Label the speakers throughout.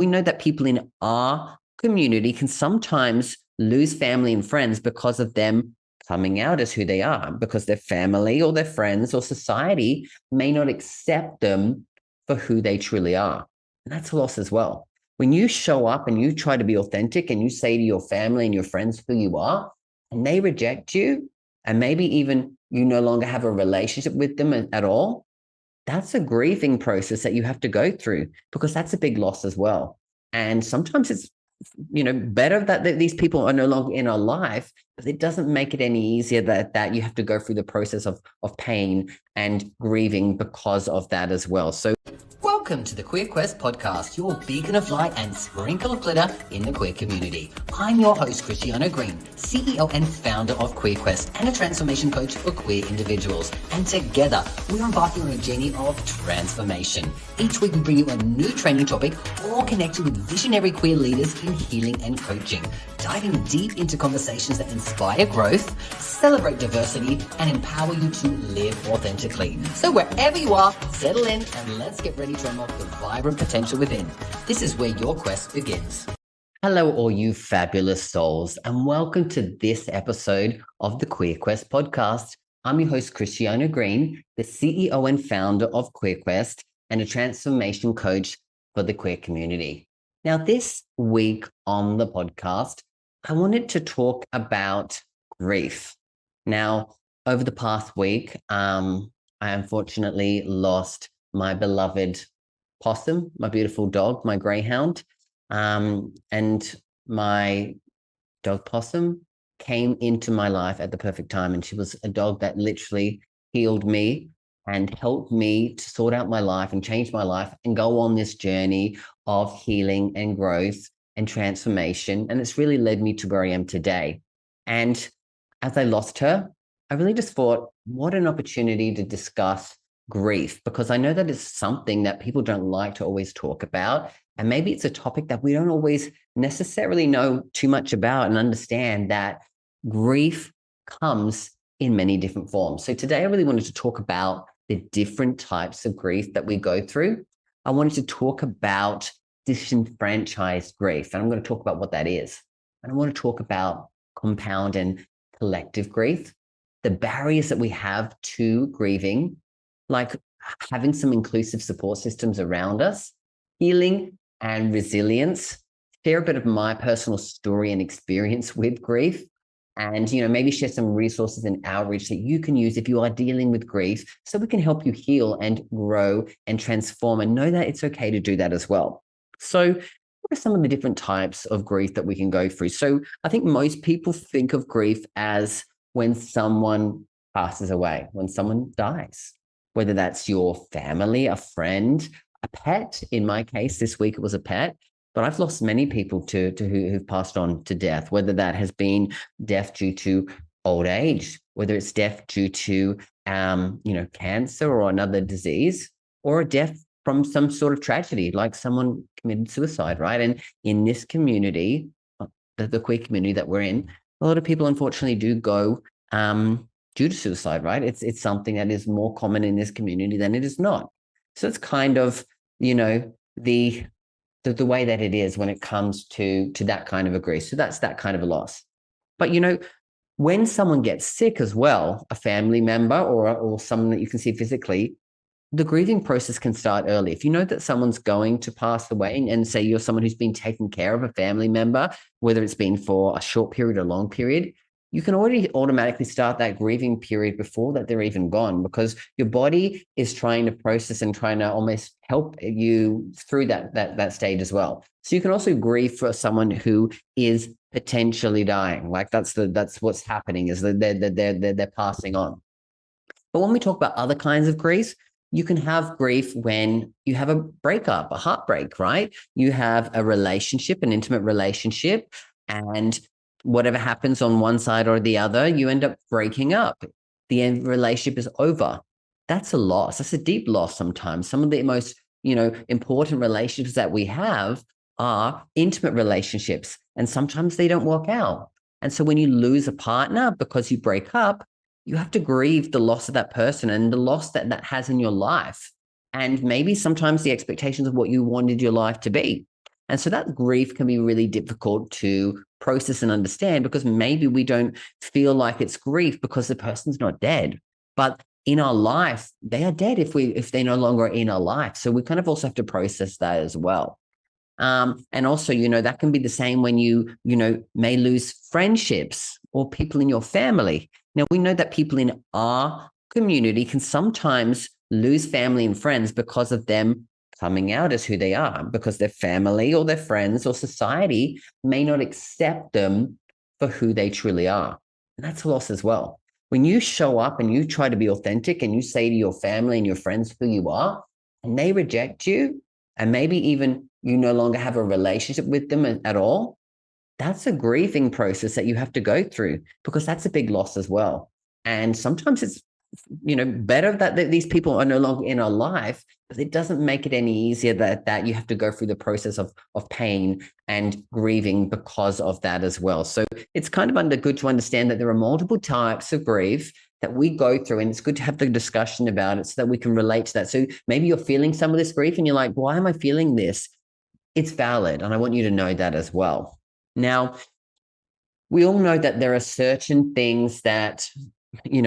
Speaker 1: we know that people in our community can sometimes lose family and friends because of them coming out as who they are, because their family or their friends or society may not accept them for who they truly are. And that's a loss as well. When you show up and you try to be authentic and you say to your family and your friends who you are, and they reject you, and maybe even you no longer have a relationship with them at all, that's a grieving process that you have to go through, because that's a big loss as well. And sometimes it's better that these people are no longer in our life, but it doesn't make it any easier that you have to go through the process of pain and grieving because of that as well. So welcome to the Queer Quest podcast, your beacon of light and sprinkle of glitter in the queer community. I'm your host, Cristiano Green, CEO and founder of Queer Quest and a transformation coach for queer individuals. And together, we're embarking on a journey of transformation. Each week, we bring you a new training topic, all connected with visionary queer leaders in healing and coaching, diving deep into conversations that inspire growth, celebrate diversity, and empower you to live authentically. So wherever you are, settle in and let's get ready to unlock the vibrant potential within. This is where your quest begins. Hello, all you fabulous souls, and welcome to this episode of the Queer Quest podcast. I'm your host, Cristiano Green, the CEO and founder of Queer Quest and a transformation coach for the queer community. Now, this week on the podcast, I wanted to talk about grief. Now, over the past week, I unfortunately lost my beloved Possum, my beautiful dog, my greyhound, and my dog Possum came into my life at the perfect time. And she was a dog that literally healed me and helped me to sort out my life and change my life and go on this journey of healing and growth and transformation. And it's really led me to where I am today. And as I lost her, I really just thought, what an opportunity to discuss grief, because I know that it's something that people don't like to always talk about. And maybe it's a topic that we don't always necessarily know too much about and understand that grief comes in many different forms. So today I really wanted to talk about the different types of grief that we go through. I wanted to talk about disenfranchised grief, and I'm going to talk about what that is. And I want to talk about compound and collective grief, the barriers that we have to grieving, like having some inclusive support systems around us, healing and resilience, share a bit of my personal story and experience with grief, and maybe share some resources and outreach that you can use if you are dealing with grief, so we can help you heal and grow and transform, and know that it's okay to do that as well. So what are some of the different types of grief that we can go through? So I think most people think of grief as when someone passes away, when someone dies, whether that's your family, a friend, a pet. In my case, this week it was a pet, but I've lost many people to who've passed on to death, whether that has been death due to old age, whether it's death due to cancer or another disease, or a death from some sort of tragedy, like someone committed suicide, right? And in this community, the queer community that we're in, a lot of people unfortunately do go due to suicide, right? It's something that is more common in this community than it is not. So it's kind of, the way that it is when it comes to that kind of a grief. So that's that kind of a loss. But, when someone gets sick as well, a family member or someone that you can see physically, the grieving process can start early. If you know that someone's going to pass away, and say you're someone who's been taking care of a family member, whether it's been for a short period or long period, you can already automatically start that grieving period before that they're even gone, because your body is trying to process and trying to almost help you through that stage as well. So you can also grieve for someone who is potentially dying. Like that's what's happening, is that they're passing on. But when we talk about other kinds of grief, you can have grief when you have a breakup, a heartbreak, right? You have a relationship, an intimate relationship, and whatever happens on one side or the other, you end up breaking up. The end relationship is over. That's a loss. That's a deep loss sometimes. Some of the most, important relationships that we have are intimate relationships, and sometimes they don't work out. And so when you lose a partner because you break up, you have to grieve the loss of that person and the loss that has in your life. And maybe sometimes the expectations of what you wanted your life to be. And so that grief can be really difficult to process and understand, because maybe we don't feel like it's grief because the person's not dead. But in our life, they are dead if they're no longer in our life. So we kind of also have to process that as well. And also, that can be the same when you may lose friendships or people in your family. Now, we know that people in our community can sometimes lose family and friends because of them coming out as who they are, because their family or their friends or society may not accept them for who they truly are. And that's a loss as well. When you show up and you try to be authentic and you say to your family and your friends who you are, and they reject you, and maybe even you no longer have a relationship with them at all, that's a grieving process that you have to go through, because that's a big loss as well. And sometimes it's better that these people are no longer in our life, but it doesn't make it any easier that you have to go through the process of pain and grieving because of that as well. So it's kind of good to understand that there are multiple types of grief that we go through, and it's good to have the discussion about it so that we can relate to that. So maybe you're feeling some of this grief and you're like, why am I feeling this? It's valid, and I want you to know that as well. Now, we all know that there are certain things that, you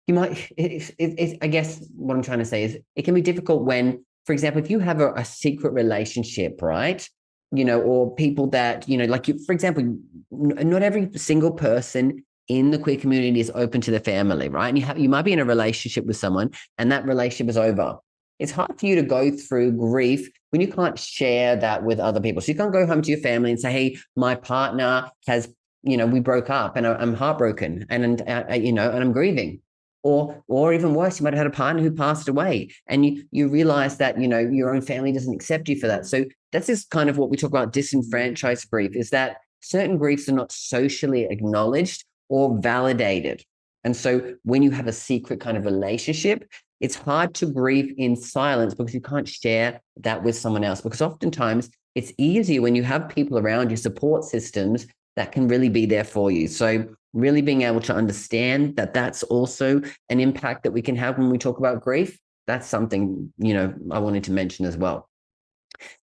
Speaker 1: might, I guess what I'm trying to say is it can be difficult when, for example, if you have a secret relationship, right? Or people that, like you, for example, not every single person in the queer community is open to the family, right? And you might be in a relationship with someone and that relationship is over. It's hard for you to go through grief when you can't share that with other people. So you can't go home to your family and say, hey, my partner has, we broke up and I'm heartbroken and I'm grieving. Or even worse, you might have had a partner who passed away and you realize that, your own family doesn't accept you for that. So that's just kind of what we talk about disenfranchised grief, is that certain griefs are not socially acknowledged or validated. And so when you have a secret kind of relationship, it's hard to grieve in silence because you can't share that with someone else. Because oftentimes it's easier when you have people around you, support systems that can really be there for you. So really being able to understand that that's also an impact that we can have when we talk about grief, that's something, I wanted to mention as well.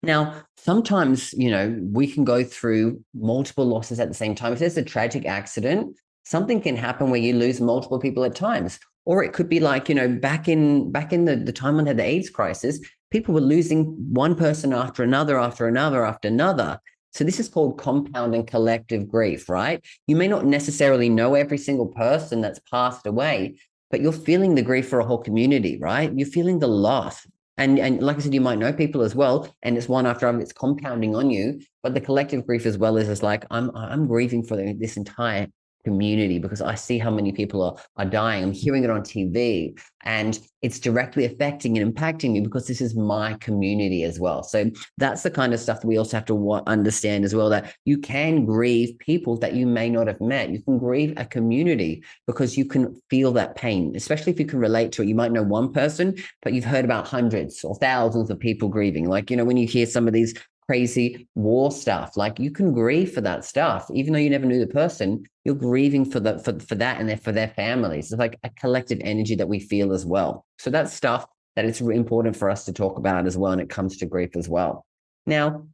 Speaker 1: Now, sometimes, we can go through multiple losses at the same time. If there's a tragic accident, something can happen where you lose multiple people at times. Or it could be like, back in the time when we had the AIDS crisis, people were losing one person after another, after another, after another. So this is called compound and collective grief, right? You may not necessarily know every single person that's passed away, but you're feeling the grief for a whole community, right? You're feeling the loss. And like I said, you might know people as well, and it's one after another, it's compounding on you. But the collective grief as well is like, I'm grieving for this entire community because I see how many people are dying. I'm hearing it on TV and it's directly affecting and impacting me because this is my community as well. So that's the kind of stuff that we also have to understand as well, that you can grieve people that you may not have met. You can grieve a community because you can feel that pain, especially if you can relate to it. You might know one person, but you've heard about hundreds or thousands of people grieving. Like, when you hear some of these crazy war stuff, like you can grieve for that stuff, even though you never knew the person, you're grieving for that and for their families. It's like a collective energy that we feel as well. So that's stuff that it's really important for us to talk about as well when it comes to grief as well. Now,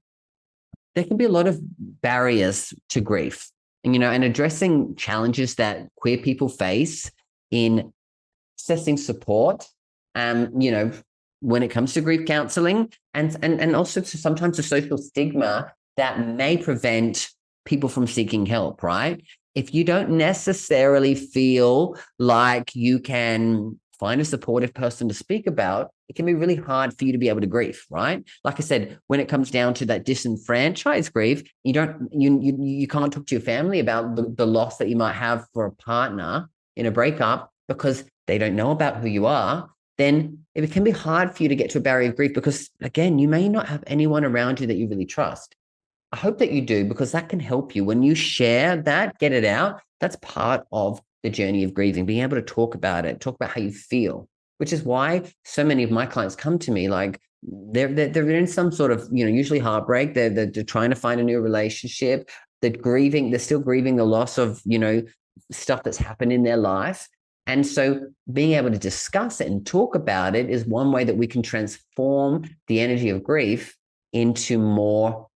Speaker 1: there can be a lot of barriers to grief, and addressing challenges that queer people face in accessing support, when it comes to grief counseling, and also sometimes the social stigma that may prevent people from seeking help, right? If you don't necessarily feel like you can find a supportive person to speak about, it can be really hard for you to be able to grieve, right? Like I said, when it comes down to that disenfranchised grief, you can't talk to your family about the loss that you might have for a partner in a breakup because they don't know about who you are. Then it can be hard for you to get to a barrier of grief because, again, you may not have anyone around you that you really trust. I hope that you do, because that can help you. When you share that, get it out, that's part of the journey of grieving, being able to talk about it, talk about how you feel, which is why so many of my clients come to me like they're in some sort of, usually heartbreak. They're trying to find a new relationship. They're still grieving the loss of, stuff that's happened in their life. And so being able to discuss it and talk about it is one way that we can transform the energy of grief into more,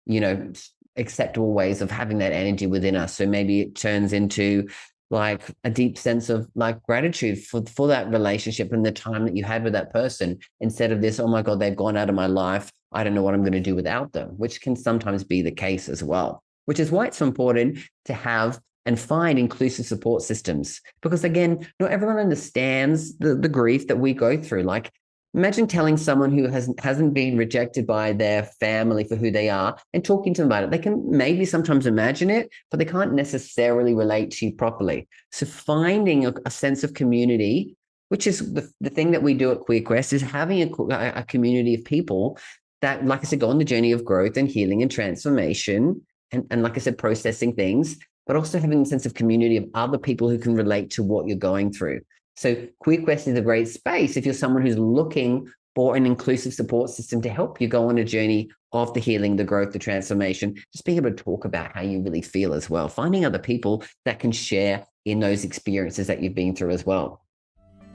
Speaker 1: acceptable ways of having that energy within us. So maybe it turns into like a deep sense of like gratitude for that relationship and the time that you had with that person, instead of this, oh my God, they've gone out of my life, I don't know what I'm going to do without them, which can sometimes be the case as well, which is why it's so important to have and find inclusive support systems. Because again, not everyone understands the grief that we go through. Like, imagine telling someone who hasn't been rejected by their family for who they are and talking to them about it. They can maybe sometimes imagine it, but they can't necessarily relate to you properly. So finding a sense of community, which is the thing that we do at QueerQuest, is having a community of people that, like I said, go on the journey of growth and healing and transformation, and like I said, processing things, but also having a sense of community of other people who can relate to what you're going through. So QueerQuest is a great space if you're someone who's looking for an inclusive support system to help you go on a journey of the healing, the growth, the transformation, just being able to talk about how you really feel as well, finding other people that can share in those experiences that you've been through as well.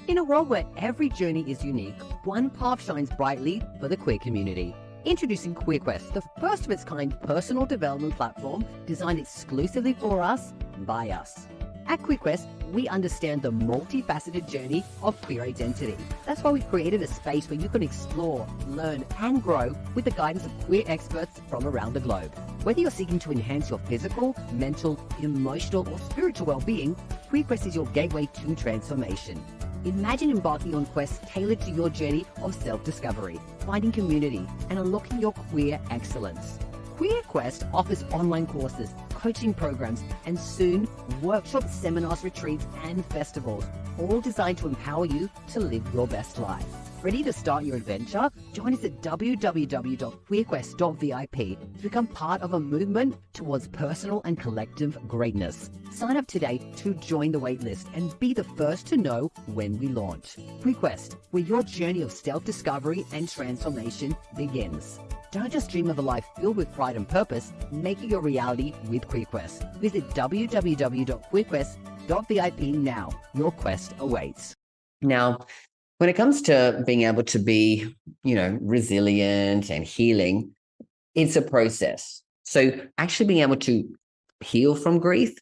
Speaker 2: In a world where every journey is unique, one path shines brightly for the queer community. Introducing QueerQuest, the first of its kind personal development platform designed exclusively for us, by us. At QueerQuest, we understand the multifaceted journey of queer identity. That's why we've created a space where you can explore, learn, and grow with the guidance of queer experts from around the globe. Whether you're seeking to enhance your physical, mental, emotional, or spiritual well-being, QueerQuest is your gateway to transformation. Imagine embarking on quests tailored to your journey of self-discovery, finding community, and unlocking your queer excellence. QueerQuest offers online courses, coaching programs, and soon workshops, seminars, retreats, and festivals, all designed to empower you to live your best life. Ready to start your adventure? Join us at www.queerquest.vip to become part of a movement towards personal and collective greatness. Sign up today to join the waitlist and be the first to know when we launch. QueerQuest, where your journey of self-discovery and transformation begins. Don't just dream of a life filled with pride and purpose, make it your reality with QueerQuest. Visit www.queerquest.vip now. Your quest awaits.
Speaker 1: Now, when it comes to being able to be, resilient and healing, it's a process. So actually being able to heal from grief,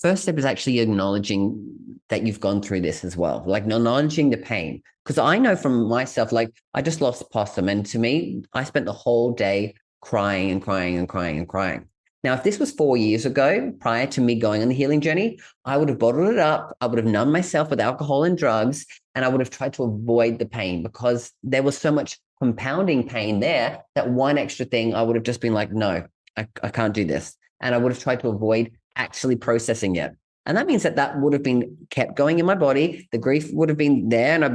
Speaker 1: first step is actually acknowledging that you've gone through this as well, like acknowledging the pain. Because I know from myself, like I just lost Possum, and to me, I spent the whole day crying and crying and crying and crying. Now, if this was 4 years ago, prior to me going on the healing journey, I would have bottled it up. I would have numbed myself with alcohol and drugs, and I would have tried to avoid the pain because there was so much compounding pain there that one extra thing, I would have just been like, no, I can't do this. And I would have tried to avoid actually processing it. And that means that would have been kept going in my body. The grief would have been there, and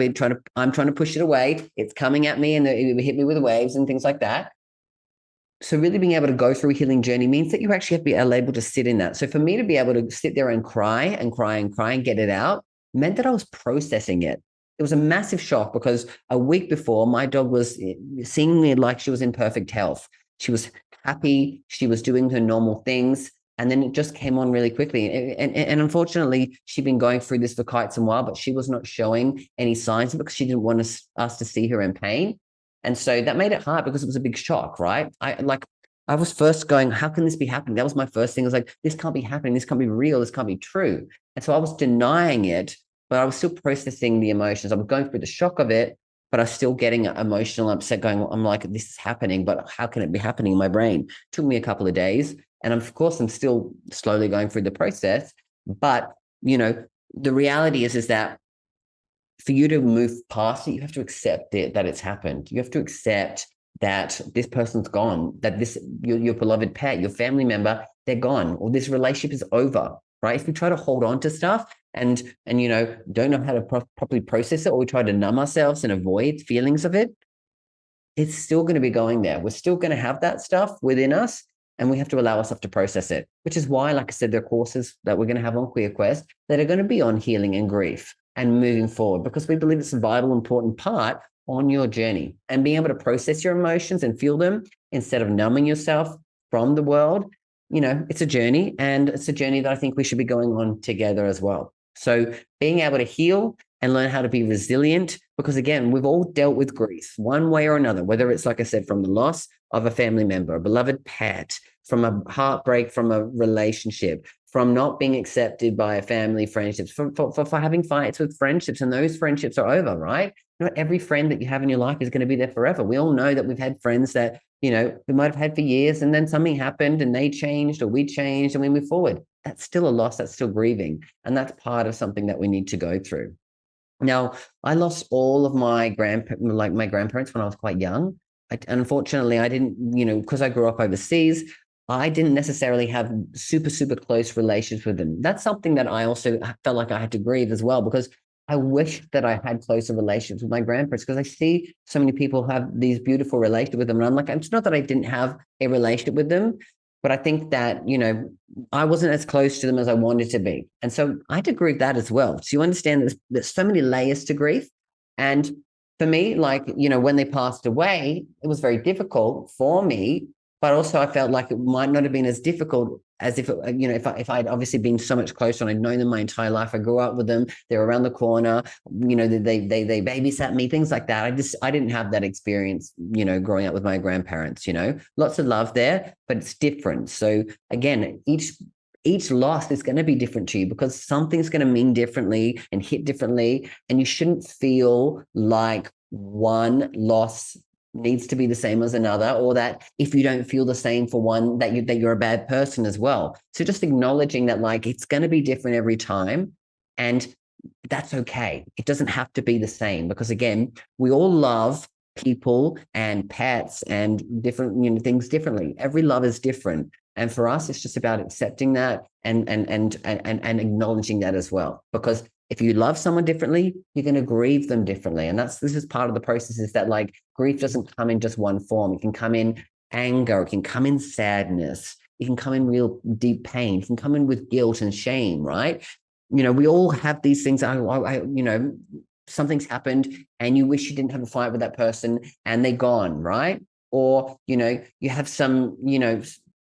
Speaker 1: I'm trying to push it away. It's coming at me, and it would hit me with waves and things like that. So really being able to go through a healing journey means that you actually have to be able to sit in that. So for me to be able to sit there and cry and cry and cry and get it out meant that I was processing it. It was a massive shock because a week before, my dog was seemingly like she was in perfect health. She was happy. She was doing her normal things. And then it just came on really quickly. And unfortunately, she'd been going through this for quite some while, but she was not showing any signs of it because she didn't want us to see her in pain. And so that made it hard because it was a big shock, right? I was first going, how can this be happening? That was my first thing. I was like, this can't be happening. This can't be real. This can't be true. And so I was denying it, but I was still processing the emotions. I was going through the shock of it, but I was still getting emotional, upset, going, I'm like, this is happening, but how can it be happening in my brain? It took me a couple of days. And of course, I'm still slowly going through the process. But, the reality is that for you to move past it, you have to accept it, that it's happened. You have to accept that this person's gone, that your beloved pet, your family member, they're gone, or this relationship is over, right? If we try to hold on to stuff and don't know how to properly process it, or we try to numb ourselves and avoid feelings of it, it's still going to be going there. We're still going to have that stuff within us, and we have to allow ourselves to process it, which is why, like I said, there are courses that we're going to have on QueerQuest that are going to be on healing and grief and moving forward, because we believe it's a vital, important part on your journey, and being able to process your emotions and feel them instead of numbing yourself from the world. It's a journey, and it's a journey that I think we should be going on together as well. So being able to heal and learn how to be resilient. Because again, we've all dealt with grief one way or another, whether it's, like I said, from the loss of a family member, a beloved pet, from a heartbreak, from a relationship, from not being accepted by a family, friendships, for having fights with friendships, and those friendships are over, right? Not every friend that you have in your life is going to be there forever. We all know that we've had friends that, we might have had for years, and then something happened and they changed or we changed and we move forward. That's still a loss. That's still grieving. And that's part of something that we need to go through. Now, I lost all of my grandparents when I was quite young. Unfortunately, I didn't, because I grew up overseas, I didn't necessarily have super, super close relations with them. That's something that I also felt like I had to grieve as well, because I wish that I had closer relationships with my grandparents, because I see so many people have these beautiful relationships with them. And I'm like, it's not that I didn't have a relationship with them, but I think that, I wasn't as close to them as I wanted to be. And so I had to grieve that as well. So you understand there's so many layers to grief. And for me, when they passed away, it was very difficult for me, but also I felt like it might not have been as difficult as if I'd obviously been so much closer and I'd known them my entire life. I grew up with them. They were around the corner. They babysat me, things like that. I didn't have that experience, growing up with my grandparents. Lots of love there, but it's different. So again, each loss is going to be different to you, because something's going to mean differently and hit differently, and you shouldn't feel like one loss needs to be the same as another, or that if you don't feel the same for one, that you're a bad person as well. So just acknowledging that it's going to be different every time, and that's okay. It doesn't have to be the same, because again, we all love people and pets and different things differently. Every love is different, and for us, it's just about accepting that and acknowledging that as well. Because if you love someone differently, you're going to grieve them differently. And this is part of the process, is that grief doesn't come in just one form. It can come in anger. It can come in sadness. It can come in real deep pain. It can come in with guilt and shame, right? We all have these things. Something's happened and you wish you didn't have a fight with that person and they're gone, right? Or, you have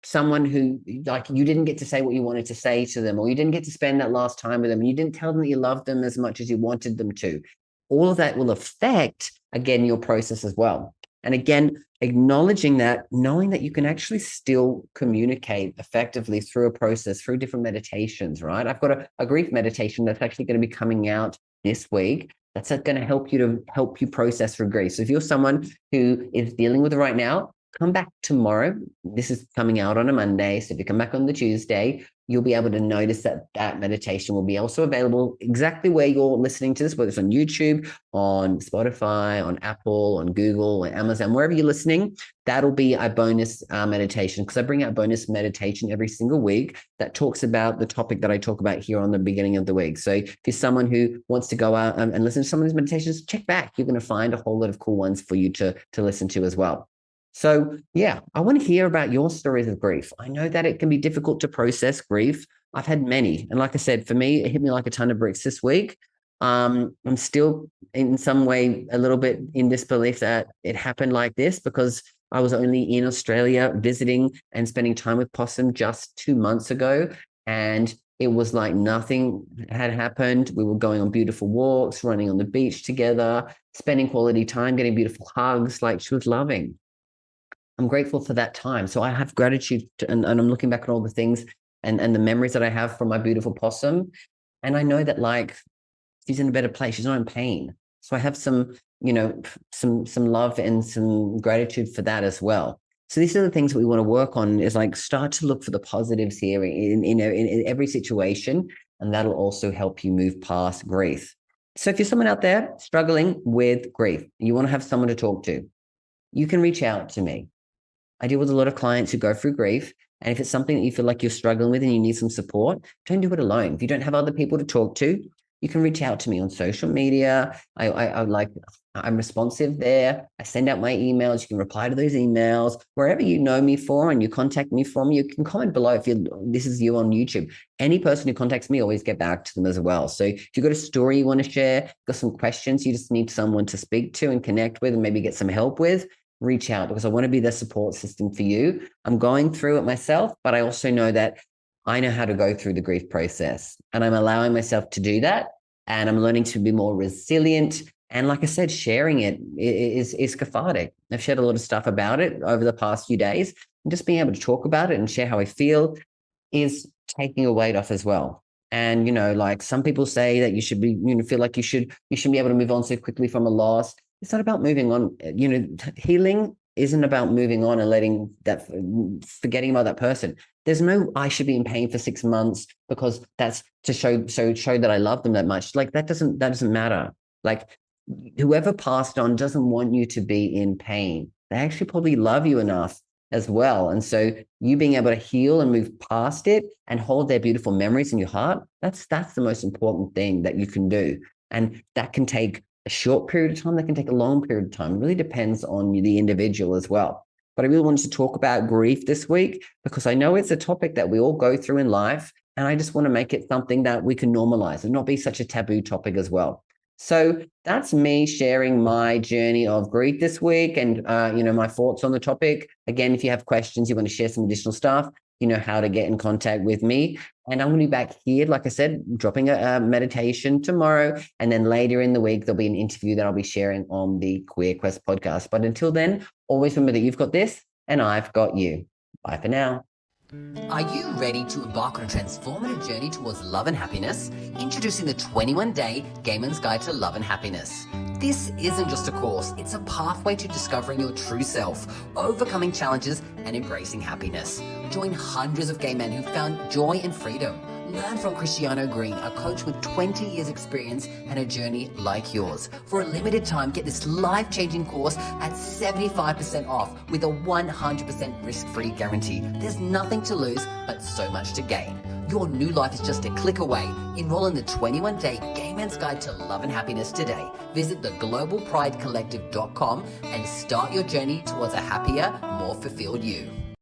Speaker 1: someone who you didn't get to say what you wanted to say to them, or you didn't get to spend that last time with them, and you didn't tell them that you loved them as much as you wanted them to. All of that will affect, again, your process as well. And again, acknowledging that, knowing that you can actually still communicate effectively through a process, through different meditations, right? I've got a grief meditation that's actually going to be coming out this week. That's going to help you process through grief. So if you're someone who is dealing with it right now, come back tomorrow. This is coming out on a Monday. So if you come back on the Tuesday, you'll be able to notice that meditation will be also available exactly where you're listening to this, whether it's on YouTube, on Spotify, on Apple, on Google, or Amazon, wherever you're listening. That'll be a bonus meditation, because I bring out bonus meditation every single week that talks about the topic that I talk about here on the beginning of the week. So if you're someone who wants to go out and listen to some of these meditations, check back. You're going to find a whole lot of cool ones for you to listen to as well. So yeah, I want to hear about your stories of grief. I know that it can be difficult to process grief. I've had many. And like I said, for me, it hit me like a ton of bricks this week. I'm still in some way a little bit in disbelief that it happened like this, because I was only in Australia visiting and spending time with Possum just 2 months ago. And it was like nothing had happened. We were going on beautiful walks, running on the beach together, spending quality time, getting beautiful hugs. She was loving. I'm grateful for that time. So I have gratitude and I'm looking back at all the things and the memories that I have from my beautiful Possum. And I know that she's in a better place. She's not in pain. So I have some love and some gratitude for that as well. So these are the things that we want to work on, is start to look for the positives here in every situation. And that'll also help you move past grief. So if you're someone out there struggling with grief, you want to have someone to talk to, you can reach out to me. I deal with a lot of clients who go through grief. And if it's something that you feel like you're struggling with and you need some support, don't do it alone. If you don't have other people to talk to, you can reach out to me on social media. I'm responsive there. I send out my emails. You can reply to those emails. Wherever you know me from and you contact me from, you can comment below if this is you on YouTube. Any person who contacts me, always get back to them as well. So if you've got a story you want to share, got some questions, you just need someone to speak to and connect with and maybe get some help with, reach out, because I want to be the support system for you. I'm going through it myself, but I also know that I know how to go through the grief process, and I'm allowing myself to do that. and I'm learning to be more resilient. And like I said, sharing it is cathartic. I've shared a lot of stuff about it over the past few days, and just being able to talk about it and share how I feel is taking a weight off as well. And like some people say that you should be, feel like you shouldn't be able to move on so quickly from a loss. It's not about moving on. Healing isn't about moving on and forgetting about that person. There's no, I should be in pain for 6 months because that's to show that I love them that much. Like that doesn't matter. Like whoever passed on doesn't want you to be in pain. They actually probably love you enough as well. And so you being able to heal and move past it and hold their beautiful memories in your heart, that's the most important thing that you can do. And that can take a short period of time, that can take a long period of time. It really depends on the individual as well. But I really wanted to talk about grief this week because I know it's a topic that we all go through in life. And I just want to make it something that we can normalize and not be such a taboo topic as well. So that's me sharing my journey of grief this week and, my thoughts on the topic. Again, if you have questions, you want to share some additional stuff, you know how to get in contact with me. And I'm going to be back here, like I said, dropping a meditation tomorrow. And then later in the week, there'll be an interview that I'll be sharing on the Queer Quest podcast. But until then, always remember that you've got this and I've got you. Bye for now.
Speaker 2: Are you ready to embark on a transformative journey towards love and happiness? Introducing the 21-day Gay Man's Guide to Love and Happiness. This isn't just a course, it's a pathway to discovering your true self, overcoming challenges, and embracing happiness. Join hundreds of gay men who found joy and freedom. Learn from Cristiano Green, a coach with 20 years experience and a journey like yours. For a limited time, get this life-changing course at 75% off with a 100% risk-free guarantee. There's nothing to lose, but so much to gain. Your new life is just a click away. Enroll in the 21-day Gay Man's Guide to Love and Happiness today. Visit theglobalpridecollective.com and start your journey towards a happier, more fulfilled you.